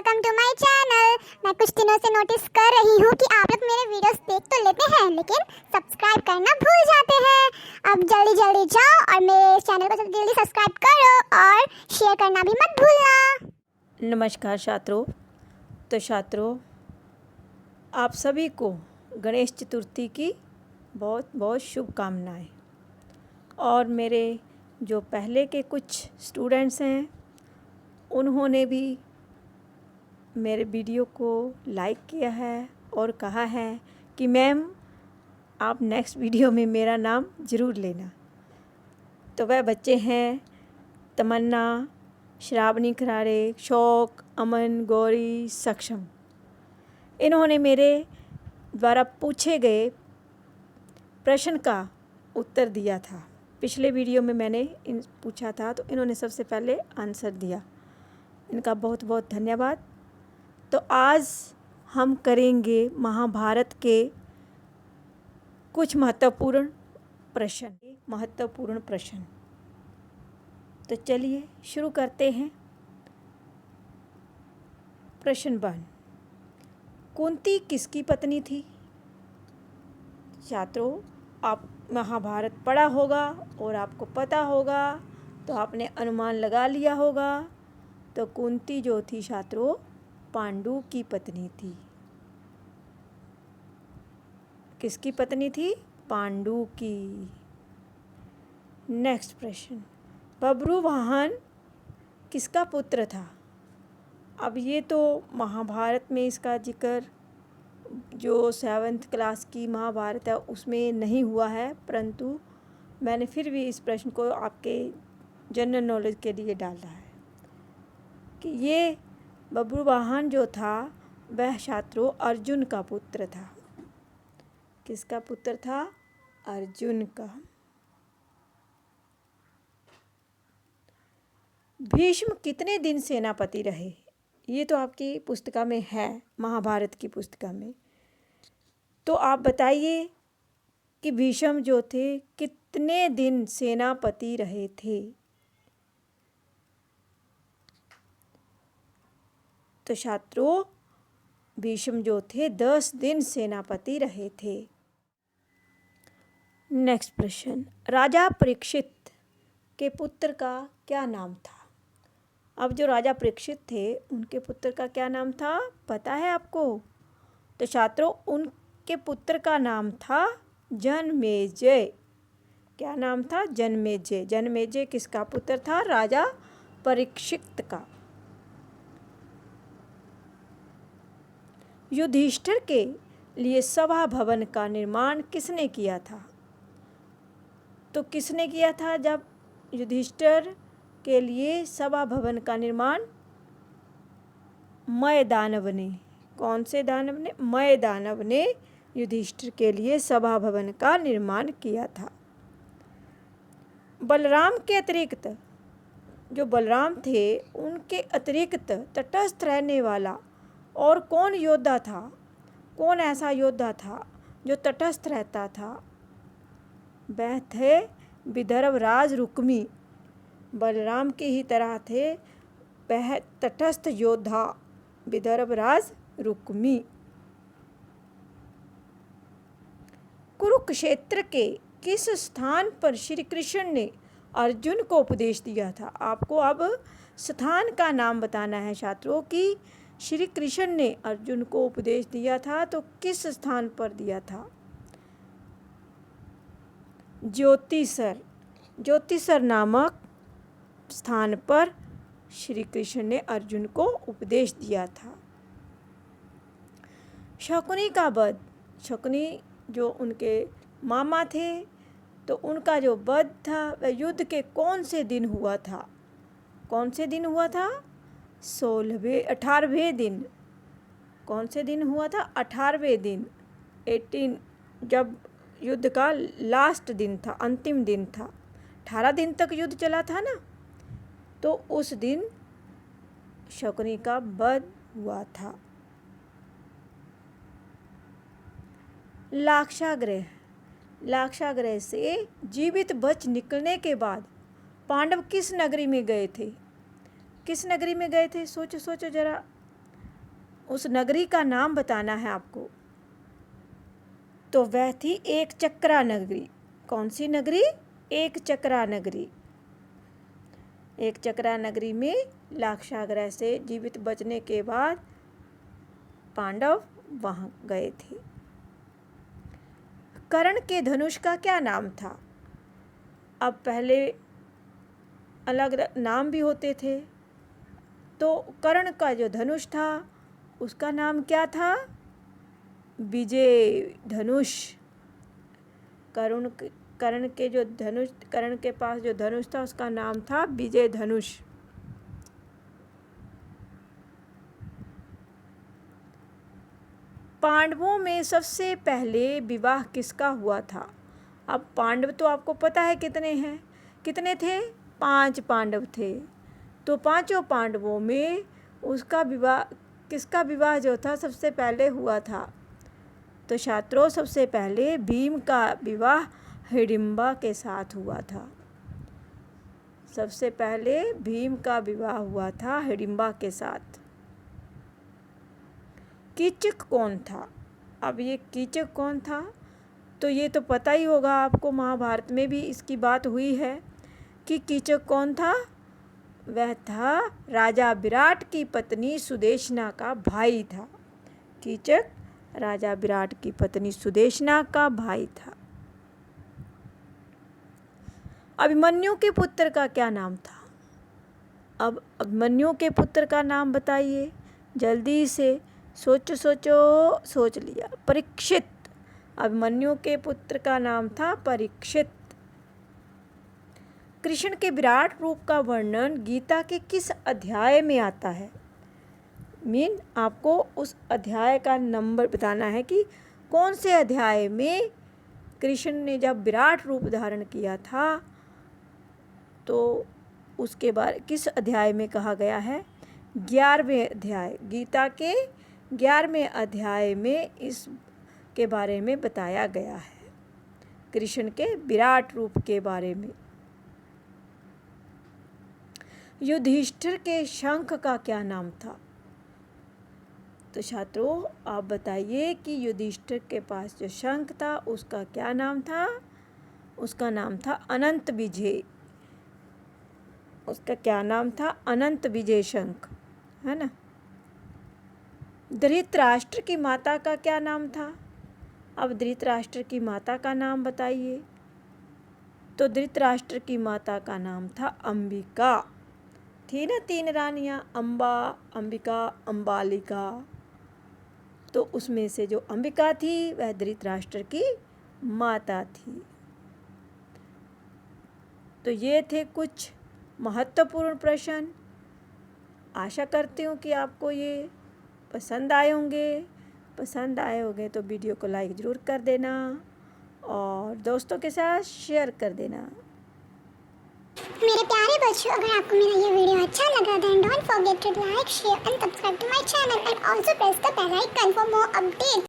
Welcome to my channel. मैं कुछ दिनों से नोटिस कर रही हूँ कि आप लोग मेरे वीडियोस देख तो लेते हैं लेकिन सब्सक्राइब करना भूल जाते हैं। अब जल्दी जल्दी जाओ और मेरे चैनल को जल्दी जल्दी सब्सक्राइब करो और शेयर करना भी मत भूलना। नमस्कार छात्रों। तो छात्रों, आप सभी को गणेश चतुर्थी की बहुत बहुत शुभकामनाएं। और मेरे जो पहले के कुछ स्टूडेंट्स हैं उन्होंने भी मेरे वीडियो को लाइक किया है और कहा है कि मैम आप नेक्स्ट वीडियो में मेरा नाम ज़रूर लेना। तो वह बच्चे हैं तमन्ना, श्रावणी खरारे, शौक, अमन, गौरी, सक्षम। इन्होंने मेरे द्वारा पूछे गए प्रश्न का उत्तर दिया था। पिछले वीडियो में मैंने पूछा था तो इन्होंने सबसे पहले आंसर दिया। इनका बहुत बहुत धन्यवाद। तो आज हम करेंगे महाभारत के कुछ महत्वपूर्ण प्रश्न। तो चलिए शुरू करते हैं। प्रश्न 1, कुंती किसकी पत्नी थी? छात्रों, आप महाभारत पढ़ा होगा और आपको पता होगा तो आपने अनुमान लगा लिया होगा। तो कुंती जो थी छात्रों, पांडु की पत्नी थी। किसकी पत्नी थी? पांडु की। नेक्स्ट प्रश्न, बब्रुवाहन किसका पुत्र था? अब ये तो महाभारत में इसका जिक्र जो 7th क्लास की महाभारत है उसमें नहीं हुआ है, परंतु मैंने फिर भी इस प्रश्न को आपके जनरल नॉलेज के लिए डाला है कि ये बब्रुवाहन जो था वह छात्रों अर्जुन का पुत्र था। किसका पुत्र था? अर्जुन का। भीष्म कितने दिन सेनापति रहे? ये तो आपकी पुस्तिका में है, महाभारत की पुस्तिका में। तो आप बताइए कि भीष्म जो थे कितने दिन सेनापति रहे थे? तो छात्रों, भीष्म जो थे 10 दिन सेनापति रहे थे। नेक्स्ट प्रश्न, राजा परीक्षित के पुत्र का क्या नाम था? अब जो राजा परीक्षित थे उनके पुत्र का क्या नाम था, पता है आपको? तो छात्रों, उनके पुत्र का नाम था जनमेजय। क्या नाम था? जनमेजय। जनमेजय किसका पुत्र था? राजा परीक्षित का। युधिष्ठिर के लिए सभा भवन का निर्माण किसने किया था? तो किसने किया था जब युधिष्ठिर के लिए सभा भवन का निर्माण? मय दानव ने। कौन से दानव ने? मय दानव ने युधिष्ठिर के लिए सभा भवन का निर्माण किया था। बलराम के अतिरिक्त, जो बलराम थे उनके अतिरिक्त तटस्थ रहने वाला और कौन योद्धा था? कौन ऐसा योद्धा था जो तटस्थ रहता था? वह थे विदर्भराज रुक्मी। बलराम की ही तरह थे वह तटस्थ योद्धा विदर्भराज रुक्मी। कुरुक्षेत्र के किस स्थान पर श्री कृष्ण ने अर्जुन को उपदेश दिया था? आपको अब स्थान का नाम बताना है छात्रों कि श्री कृष्ण ने अर्जुन को उपदेश दिया था तो किस स्थान पर दिया था? ज्योतिसर नामक स्थान पर श्री कृष्ण ने अर्जुन को उपदेश दिया था। शकुनी का वध, शकुनी जो उनके मामा थे तो उनका जो वध था वह युद्ध के कौन से दिन हुआ था? कौन से दिन हुआ था? 18वें दिन। कौन से दिन हुआ था? 18वें दिन। 18, जब युद्ध का लास्ट दिन था, अंतिम दिन था। 18 दिन तक युद्ध चला था ना, तो उस दिन शकुनी का वध हुआ था। लाक्षागृह से जीवित बच निकलने के बाद पांडव किस नगरी में गए थे? किस नगरी में गए थे? सोचो सोचो जरा। उस नगरी का नाम बताना है आपको। तो वह थी एक चक्रा नगरी। कौन सी नगरी? एक चक्रा नगरी। एक चक्रा नगरी में लाक्षागृह से जीवित बचने के बाद पांडव वहां गए थे। कर्ण के धनुष का क्या नाम था? अब पहले अलग नाम भी होते थे, तो कर्ण का जो धनुष था उसका नाम क्या था? विजय धनुष। कर्ण के पास जो धनुष था उसका नाम था विजय धनुष। पांडवों में सबसे पहले विवाह किसका हुआ था? अब पांडव तो आपको पता है कितने हैं, कितने थे? 5 पांडव थे। तो 5 पांडवों में किसका विवाह जो था सबसे पहले हुआ था? तो छात्रों, सबसे पहले भीम का विवाह हिडिंबा के साथ हुआ था। सबसे पहले भीम का विवाह हुआ था हिडिंबा के साथ। कीचक कौन था? अब ये कीचक कौन था? तो ये तो पता ही होगा आपको, महाभारत में भी इसकी बात हुई है कि कीचक कौन था। वह था राजा विराट की पत्नी सुदेशना का भाई था। कीचक राजा विराट की पत्नी सुदेशना का भाई था। अभिमन्यु के पुत्र का क्या नाम था? अब अभिमन्यु के पुत्र का नाम बताइए जल्दी से। सोच लिया। परीक्षित। अभिमन्यु के पुत्र का नाम था परीक्षित। कृष्ण के विराट रूप का वर्णन गीता के किस अध्याय में आता है? आपको उस अध्याय का नंबर बताना है कि कौन से अध्याय में कृष्ण ने जब विराट रूप धारण किया था तो उसके बारे किस अध्याय में कहा गया है? 11वें अध्याय। गीता के 11वें अध्याय में इस के बारे में बताया गया है, कृष्ण के विराट रूप के बारे में। युधिष्ठिर के शंख का क्या नाम था? तो छात्रों, आप बताइए कि युधिष्ठिर के पास जो शंख था उसका क्या नाम था? उसका नाम था अनंत विजय। उसका क्या नाम था? अनंत विजय शंख, है ना। धृतराष्ट्र की माता का क्या नाम था? अब धृतराष्ट्र की माता का नाम बताइए। तो धृतराष्ट्र की माता का नाम था अंबिका। थी ना 3 रानियां, अंबा, अंबिका, अंबालिका। तो उसमें से जो अंबिका थी वह धृतराष्ट्र की माता थी। तो ये थे कुछ महत्वपूर्ण प्रश्न। आशा करती हूँ कि आपको ये पसंद आए होंगे। पसंद आए होंगे तो वीडियो को लाइक ज़रूर कर देना और दोस्तों के साथ शेयर कर देना। मेरे प्यारे बच्चों, अगर आपको मेरा ये वीडियो अच्छा लगा then don't forget to like, share and subscribe to my channel and also press the bell icon for more updates.